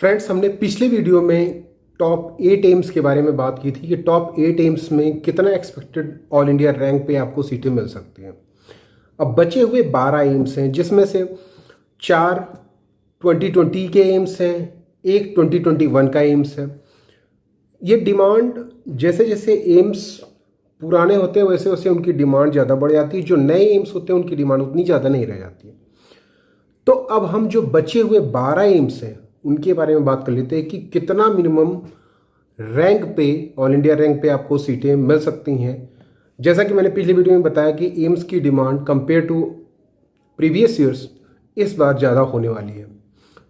Friends, हमने पिछले video में टॉप 8 एम्स के बारे में बात की थी कि टॉप 8 एम्स में कितना एक्सपेक्टेड ऑल इंडिया रैंक पे आपको सीटें मिल सकती हैं। अब बचे हुए 12 एम्स हैं, जिसमें से 4 2020 के एम्स हैं, एक 2021 का एम्स है। ये डिमांड जैसे जैसे एम्स पुराने होते हैं वैसे वैसे उनकी डिमांड ज़्यादा बढ़ जाती है। जो नए एम्स होते हैं उनकी डिमांड उतनी ज़्यादा नहीं रह जाती है। तो अब हम जो बचे हुए 12 एम्स हैं उनके बारे में बात कर लेते हैं कि कितना मिनिमम रैंक पे, ऑल इंडिया रैंक पे आपको सीटें मिल सकती हैं। जैसा कि मैंने पिछली वीडियो में बताया कि एम्स की demand compare to previous years इस बार ज़्यादा होने वाली है।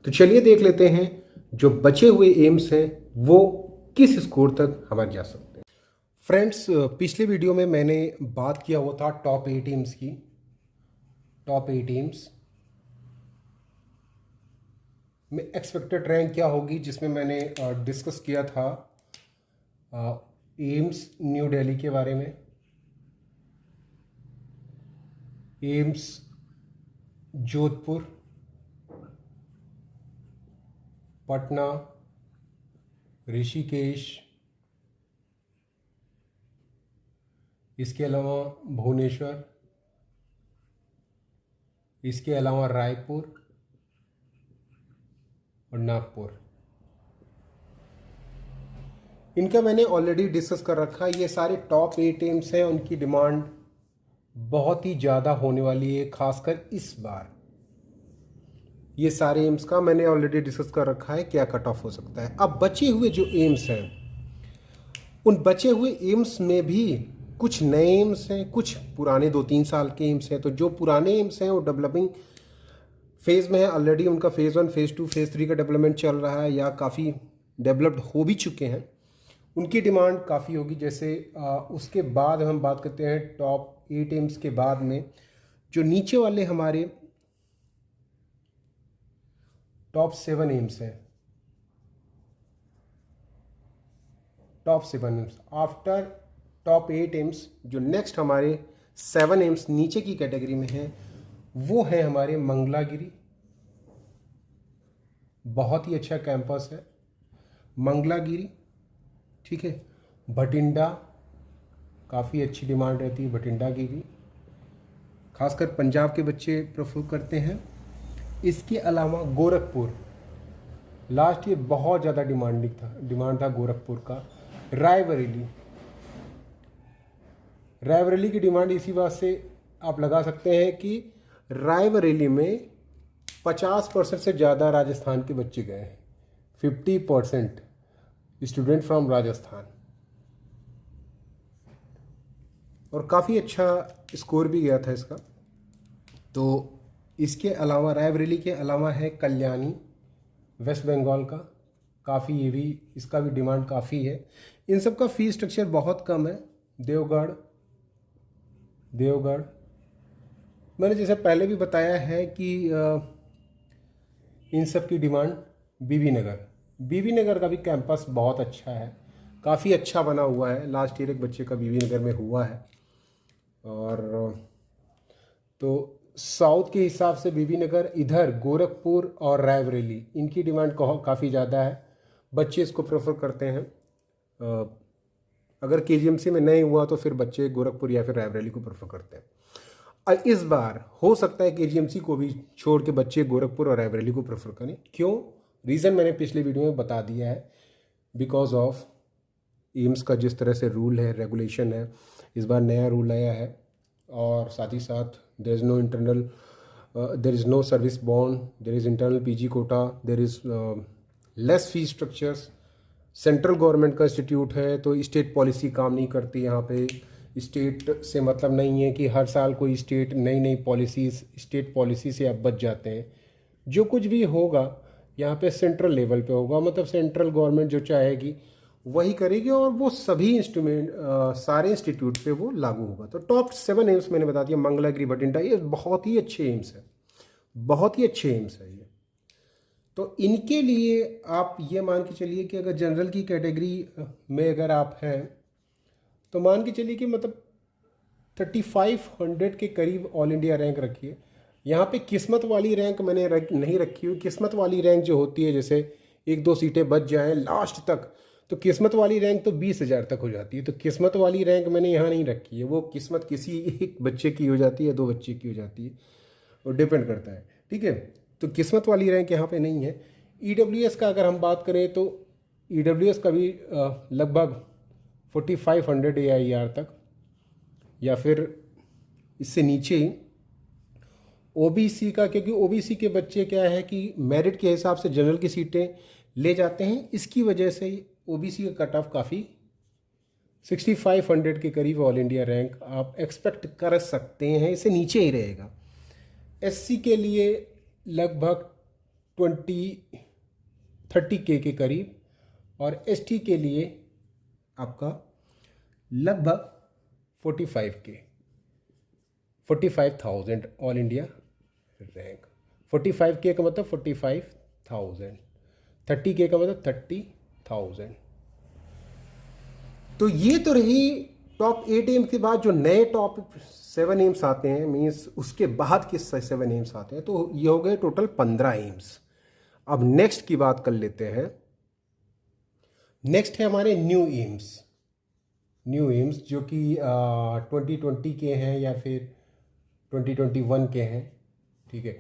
तो चलिए देख लेते हैं जो बचे हुए एम्स हैं वो किस स्कोर तक हमारे जा सकते हैं। फ्रेंड्स, पिछले वीडियो में मैंने बात किया हुआ था टॉप 8 एम्स की। टॉप 8 एम्स में एक्सपेक्टेड रैंक क्या होगी, जिसमें मैंने डिस्कस किया था एम्स न्यू दिल्ली के बारे में, एम्स जोधपुर, पटना, ऋषिकेश, इसके अलावा भुवनेश्वर, इसके अलावा रायपुर और नागपुर। इनका मैंने ऑलरेडी डिस्कस कर रखा है। ये सारे टॉप 8 एम्स हैं, उनकी डिमांड बहुत ही ज़्यादा होने वाली है, खासकर इस बार। ये सारे एम्स का मैंने ऑलरेडी डिस्कस कर रखा है क्या कट ऑफ हो सकता है। अब बचे हुए जो एम्स हैं, उन बचे हुए एम्स में भी कुछ नए एम्स हैं, कुछ पुराने 2-3 साल के एम्स हैं। तो जो पुराने एम्स हैं वो डेवलपिंग फेज़ में है ऑलरेडी। उनका फेज़ 1, फेज़ 2, फेज़ 3 का डेवलपमेंट चल रहा है या काफ़ी डेवलप्ड हो भी चुके हैं। उनकी डिमांड काफ़ी होगी। जैसे उसके बाद हम बात करते हैं टॉप 8 एम्स के बाद में जो नीचे वाले हमारे टॉप 7 एम्स हैं। Top 7 AIIMS after top 8 AIIMS, जो नेक्स्ट हमारे 7 एम्स नीचे की कैटेगरी में हैं, वो है हमारे मंगलागिरी। बहुत ही अच्छा कैंपस है मंगलागिरी, ठीक है। भटिंडा, काफ़ी अच्छी डिमांड रहती है भटिंडा की भी, खासकर पंजाब के बच्चे प्रेफर करते हैं। इसके अलावा गोरखपुर, लास्ट ईयर बहुत ज़्यादा डिमांड था गोरखपुर का। रायबरेली की डिमांड इसी बात से आप लगा सकते हैं कि रायबरेली में 50% से ज़्यादा राजस्थान के बच्चे गए हैं। 50% स्टूडेंट फ्रॉम राजस्थान, और काफ़ी अच्छा स्कोर भी गया था इसका। तो इसके अलावा रायबरेली के अलावा है कल्याणी, वेस्ट बंगाल का, काफ़ी ये भी, इसका भी डिमांड काफ़ी है। इन सब का फीस स्ट्रक्चर बहुत कम है। देवगढ़ मैंने जैसे पहले भी बताया है कि इन सब की डिमांड बीबी नगर का भी कैंपस बहुत अच्छा है, काफ़ी अच्छा बना हुआ है। लास्ट ईयर एक बच्चे का बीबी नगर में हुआ है। और तो साउथ के हिसाब से बीबी नगर, इधर गोरखपुर और रायबरेली, इनकी डिमांड काफ़ी ज़्यादा है। बच्चे इसको प्रेफर करते हैं। अगर केजीएमसी में नहीं हुआ तो फिर बच्चे गोरखपुर या फिर रायबरेली को प्रेफर करते हैं। और इस बार हो सकता है केजीएमसी को भी छोड़ के बच्चे गोरखपुर और रायबरेली को प्रेफर करें। क्यों? रीज़न मैंने पिछले वीडियो में बता दिया है। बिकॉज ऑफ एम्स का जिस तरह से रूल है, रेगुलेशन है, इस बार नया रूल आया है। और साथ ही साथ there is no service bond, there is internal PG quota, there is less fees structures. Central government का इंस्टीट्यूट है तो स्टेट पॉलिसी काम नहीं करती यहाँ पे। स्टेट से मतलब नहीं है कि हर साल कोई स्टेट नई पॉलिसीज़, स्टेट पॉलिसी से आप बच जाते हैं। जो कुछ भी होगा यहाँ पे सेंट्रल लेवल पे होगा, मतलब सेंट्रल गवर्नमेंट जो चाहेगी वही करेगी और वो सभी सारे इंस्टीट्यूट पे वो लागू होगा। तो टॉप 7 एम्स मैंने बता दिया, मंगलागिरी, भटिंडा, ये बहुत ही अच्छे एम्स है, बहुत ही अच्छे एम्स है ये। तो इनके लिए आप ये मान के चलिए कि अगर जनरल की कैटेगरी में अगर आप हैं तो मान के चलिए कि मतलब 3500 के करीब ऑल इंडिया रैंक रखिए। यहाँ पे किस्मत वाली रैंक मैंने नहीं रखी हुई। किस्मत वाली रैंक जो होती है, जैसे एक दो सीटें बच जाएं लास्ट तक, तो किस्मत वाली रैंक तो 20,000 तक हो जाती है। तो किस्मत वाली रैंक मैंने यहाँ नहीं रखी है, वो किस्मत किसी एक बच्चे की हो जाती है, दो बच्चे की हो जाती है, वो डिपेंड करता है। ठीक है, तो किस्मत वाली रैंक यहाँ पे नहीं है। EWS का अगर हम बात करें तो EWS का भी लगभग 4500 AIR तक या फिर इससे नीचे ही। OBC का, क्योंकि OBC के बच्चे क्या है कि मेरिट के हिसाब से जनरल की सीटें ले जाते हैं, इसकी वजह से OBC का कट ऑफ काफ़ी 6500 के करीब ऑल इंडिया रैंक आप एक्सपेक्ट कर सकते हैं, इससे नीचे ही रहेगा। SC के लिए लगभग 30K के करीब, और ST के लिए आपका लगभग 45,000 ऑल इंडिया रैंक। 45K का मतलब 45,000, 30K का मतलब 30,000। तो ये तो रही टॉप 8 एम्स के बाद जो नए टॉप 7 एम्स आते हैं, मीन्स उसके बाद के 7 एम्स आते हैं, तो ये हो गए टोटल 15 एम्स। अब नेक्स्ट की बात कर लेते हैं। नेक्स्ट है हमारे न्यू एम्स जो कि 2020 के हैं या फिर 2021 के हैं। ठीक है,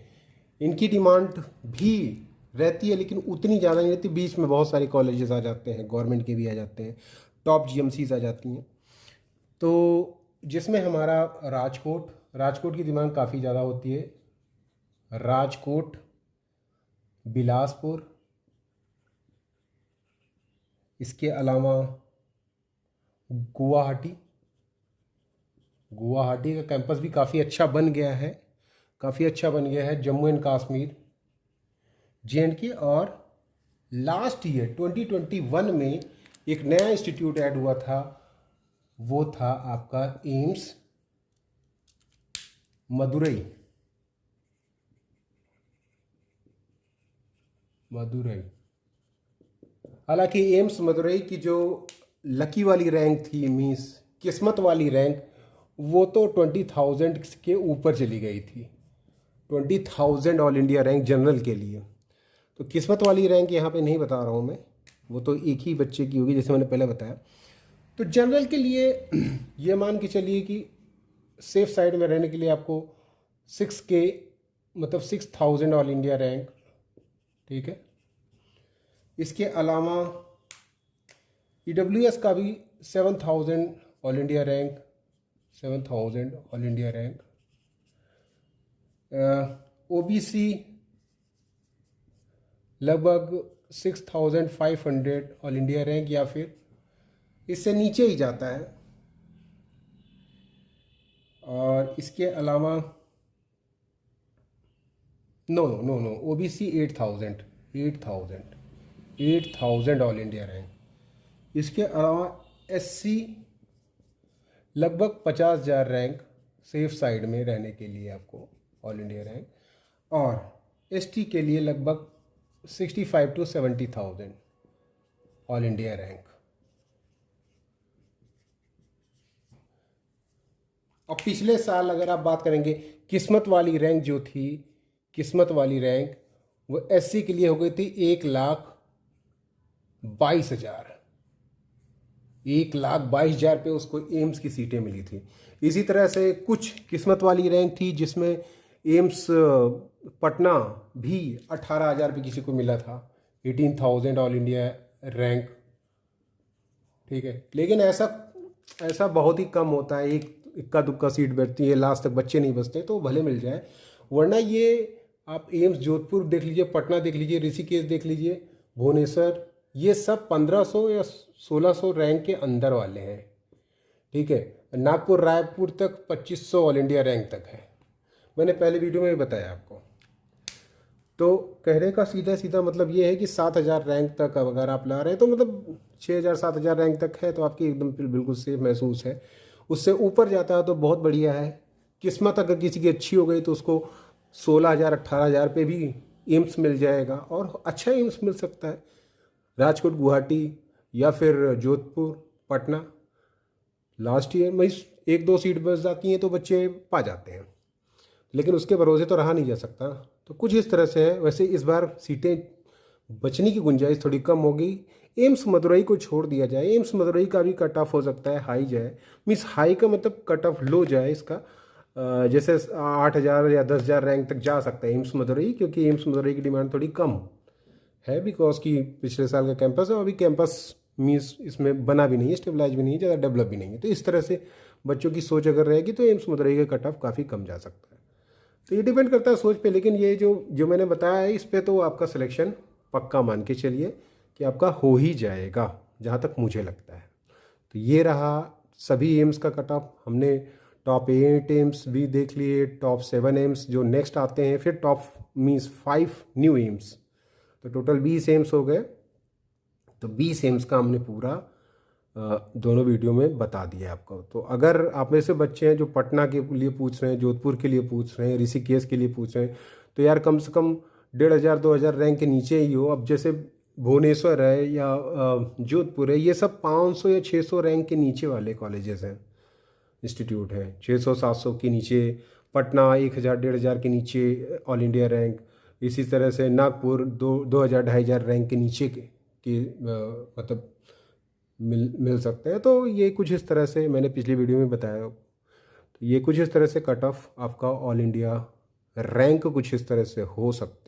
इनकी डिमांड भी रहती है लेकिन उतनी ज़्यादा नहीं रहती। बीच में बहुत सारे कॉलेजेस आ जाते हैं, गवर्नमेंट के भी आ जाते हैं, टॉप GMCs आ जाती हैं। तो जिसमें हमारा राजकोट की डिमांड काफ़ी ज़्यादा होती है। राजकोट, बिलासपुर, इसके अलावा गुवाहाटी का कैंपस भी काफ़ी अच्छा बन गया है। जम्मू एंड कश्मीर, JNK, और लास्ट ईयर 2021 में एक नया इंस्टीट्यूट ऐड हुआ था, वो था आपका एम्स मदुरई। हालांकि एम्स मदुरई की जो लकी वाली रैंक थी, मीन्स किस्मत वाली रैंक, वो तो 20,000 के ऊपर चली गई थी। 20,000 ऑल इंडिया रैंक जनरल के लिए। तो किस्मत वाली रैंक यहाँ पे नहीं बता रहा हूँ मैं, वो तो एक ही बच्चे की होगी जैसे मैंने पहले बताया। तो जनरल के लिए ये मान के चलिए कि सेफ साइड में रहने के लिए आपको 6K मतलब 6,000 ऑल इंडिया रैंक। ठीक है, इसके अलावा EWS का भी 7,000 all India rank, 7,000 all India rank. OBC लगभग 6,500 ऑल इंडिया रैंक या फिर इससे नीचे ही जाता है। और इसके अलावा no OBC 8,000 all India rank. इसके अलावा SC लगभग 50,000 रैंक सेफ साइड में रहने के लिए आपको ऑल इंडिया रैंक, और ST के लिए लगभग 65,000 to 70,000 ऑल इंडिया रैंक। और पिछले साल अगर आप बात करेंगे, किस्मत वाली रैंक जो थी, वो SC के लिए हो गई थी 1,22,000। 1,22,000 पे उसको एम्स की सीटें मिली थी। इसी तरह से कुछ किस्मत वाली रैंक थी जिसमें एम्स पटना भी 18,000 पे किसी को मिला था, 18,000 ऑल इंडिया रैंक। ठीक है, लेकिन ऐसा बहुत ही कम होता है, एक इक्का दुक्का सीट बैठती है, लास्ट तक बच्चे नहीं बचते, तो भले मिल जाए। वरना ये आप एम्स जोधपुर देख लीजिए, पटना देख लीजिए, ऋषिकेश देख लीजिए, भुवनेश्वर, ये सब 1500 या 1600 रैंक के अंदर वाले हैं। ठीक है, नागपुर रायपुर तक 2500 ऑल इंडिया रैंक तक है, मैंने पहले वीडियो में बताया आपको। तो कहने का सीधा मतलब ये है कि 7,000 रैंक तक अगर आप ला रहे हैं तो मतलब 6,000-7,000 रैंक तक है तो आपकी एकदम बिल्कुल सेफ महसूस है। उससे ऊपर जाता है तो बहुत बढ़िया है। किस्मत अगर किसी की अच्छी हो गई तो उसको 16,000-18,000 पे भी एम्स मिल जाएगा, और अच्छा एम्स मिल सकता है। राजकोट, गुवाहाटी या फिर जोधपुर, पटना, लास्ट ईयर में 1-2 सीट बच जाती हैं तो बच्चे पा जाते हैं, लेकिन उसके भरोसे तो रहा नहीं जा सकता। तो कुछ इस तरह से है। वैसे इस बार सीटें बचने की गुंजाइश थोड़ी कम होगी। एम्स मदुरई को छोड़ दिया जाए, एम्स मदुरई का भी कट ऑफ हो सकता है हाई जाए, मीन्स हाई का मतलब कट ऑफ लो जाए इसका, जैसे 8,000 या 10,000 रैंक तक जा सकता है एम्स मदुरई, क्योंकि एम्स मदुरई की डिमांड थोड़ी कम है, बिकॉज की पिछले साल का कैंपस है, अभी कैंपस मीन्स इसमें बना भी नहीं है, स्टेबलाइज भी नहीं है, ज़्यादा डेवलप भी नहीं है। तो इस तरह से बच्चों की सोच अगर रहेगी तो एम्स मदुरई का कट ऑफ काफ़ी कम जा सकता है। तो ये डिपेंड करता है सोच पे, लेकिन ये जो जो मैंने बताया है इस पे तो आपका सिलेक्शन पक्का मान के चलिए कि आपका हो ही जाएगा, जहाँ तक मुझे लगता है। तो ये रहा सभी एम्स का कट ऑफ। हमने टॉप 8 एम्स भी देख लिए, टॉप 7 एम्स जो नेक्स्ट आते हैं, फिर टॉप मीन्स 5 न्यू एम्स, तो टोटल 20 एम्स हो गए। तो 20 एम्स का हमने पूरा दोनों वीडियो में बता दिया है आपको। तो अगर आप में से बच्चे हैं जो पटना के लिए पूछ रहे हैं, जोधपुर के लिए पूछ रहे हैं, ऋषिकेश के लिए पूछ रहे हैं, तो यार कम से कम 1,500-2,000 रैंक के नीचे ही हो। अब जैसे भुवनेश्वर है या जोधपुर है, ये सब 500 या 600 रैंक के नीचे वाले कॉलेजेस हैं, इंस्टीट्यूट हैं। 600-700 के नीचे पटना, 1,000-1,500 के नीचे ऑल इंडिया रैंक। इसी तरह से नागपुर 2,000-2,500 रैंक के नीचे के मतलब मिल सकते हैं। तो ये कुछ इस तरह से मैंने पिछली वीडियो में बताया। तो ये कुछ इस तरह से कट ऑफ आपका ऑल इंडिया रैंक कुछ इस तरह से हो सकती है।